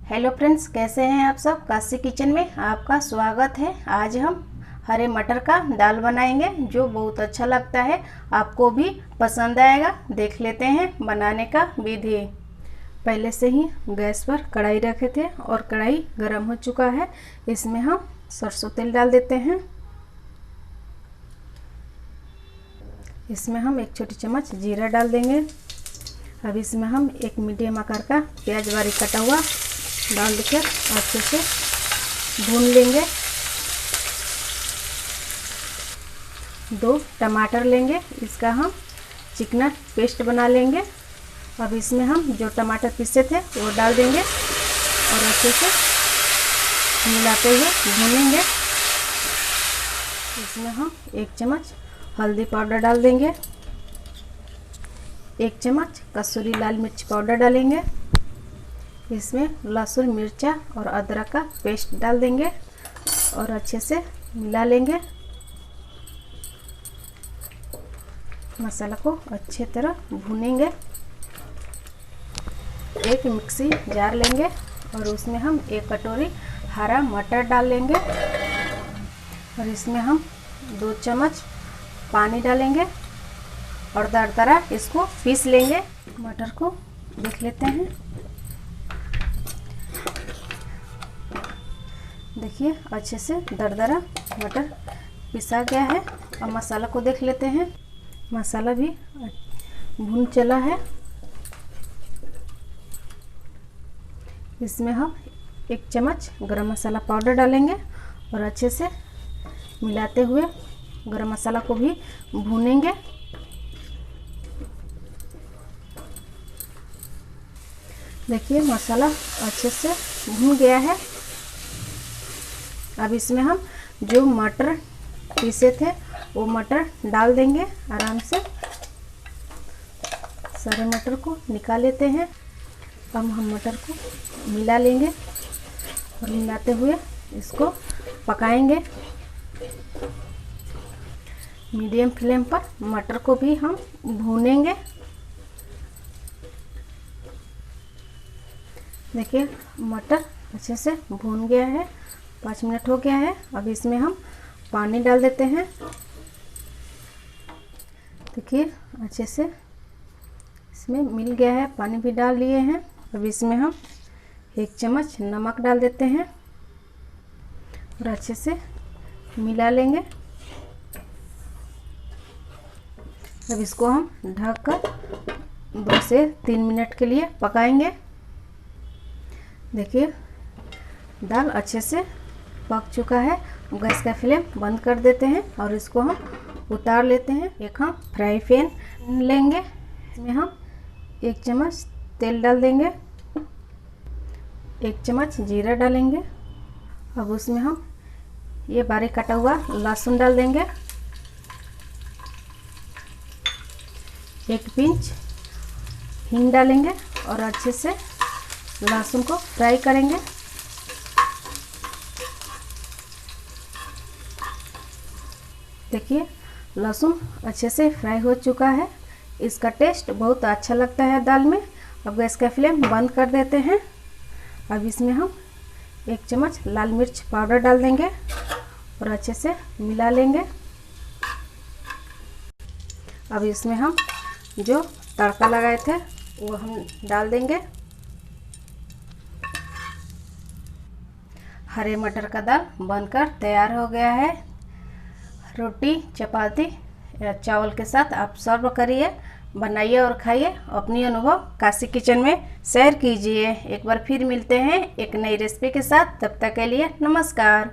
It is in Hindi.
हेलो फ्रेंड्स, कैसे हैं आप सब। काशी किचन में आपका स्वागत है। आज हम हरे मटर का दाल बनाएंगे जो बहुत अच्छा लगता है, आपको भी पसंद आएगा। देख लेते हैं बनाने का विधि। पहले से ही गैस पर कढ़ाई रखे थे और कढ़ाई गर्म हो चुका है। इसमें हम सरसों तेल डाल देते हैं। इसमें हम एक छोटी चम्मच जीरा डाल देंगे। अब इसमें हम एक मीडियम आकार का प्याज बारीक कटा हुआ डाल देकर अच्छे से भून लेंगे। 2 टमाटर लेंगे, इसका हम चिकना पेस्ट बना लेंगे। अब इसमें हम जो टमाटर पीसे थे वो डाल देंगे और अच्छे से मिलाते हुए भूनेंगे। इसमें हम 1 चम्मच हल्दी पाउडर डाल देंगे। 1 चम्मच कसूरी लाल मिर्च पाउडर डालेंगे। इसमें लहसुन मिर्चा और अदरक का पेस्ट डाल देंगे और अच्छे से मिला लेंगे। मसाला को अच्छे तरह भूनेंगे। एक मिक्सी जार लेंगे और उसमें हम 1 कटोरी हरा मटर डाल लेंगे और इसमें हम 2 चम्मच पानी डालेंगे और दरदरा इसको पीस लेंगे। मटर को देख लेते हैं। देखिए अच्छे से दरदरा मटर पिसा गया है। अब मसाला को देख लेते हैं। मसाला भी भून चला है। इसमें हम 1 चम्मच गरम मसाला पाउडर डालेंगे और अच्छे से मिलाते हुए गरम मसाला को भी भूनेंगे। देखिए मसाला अच्छे से भून गया है। अब इसमें हम जो मटर पीसे थे वो मटर डाल देंगे। आराम से सारे मटर को निकाल लेते हैं। अब हम मटर को मिला लेंगे और मिलाते हुए इसको पकाएंगे। मीडियम फ्लेम पर मटर को भी हम भूनेंगे। देखिए मटर अच्छे से भून गया है। 5 मिनट हो गया है। अब इसमें हम पानी डाल देते हैं। देखिए अच्छे से इसमें मिल गया है, पानी भी डाल लिए हैं। अब इसमें हम 1 चम्मच नमक डाल देते हैं और अच्छे से मिला लेंगे। अब इसको हम ढककर 2 से 3 मिनट के लिए पकाएंगे। देखिए दाल अच्छे से पक चुका है। गैस का फ्लेम बंद कर देते हैं और इसको हम उतार लेते हैं। एक हम फ्राई पैन लेंगे। इसमें हम 1 चम्मच तेल डाल देंगे। 1 चम्मच जीरा डालेंगे। अब उसमें हम ये बारीक कटा हुआ लहसुन डाल देंगे। 1 पिंच हींग डालेंगे और अच्छे से लहसुन को फ्राई करेंगे। देखिए लहसुन अच्छे से फ्राई हो चुका है। इसका टेस्ट बहुत अच्छा लगता है दाल में। अब गैस का फ्लेम बंद कर देते हैं। अब इसमें हम 1 चम्मच लाल मिर्च पाउडर डाल देंगे और अच्छे से मिला लेंगे। अब इसमें हम जो तड़का लगाए थे वो हम डाल देंगे। हरे मटर का दाल बनकर तैयार हो गया है। रोटी चपाती या चावल के साथ आप सर्व करिए, बनाइए और खाइए। अपनी अनुभव काशी किचन में शेयर कीजिए। एक बार फिर मिलते हैं एक नई रेसिपी के साथ। तब तक के लिए नमस्कार।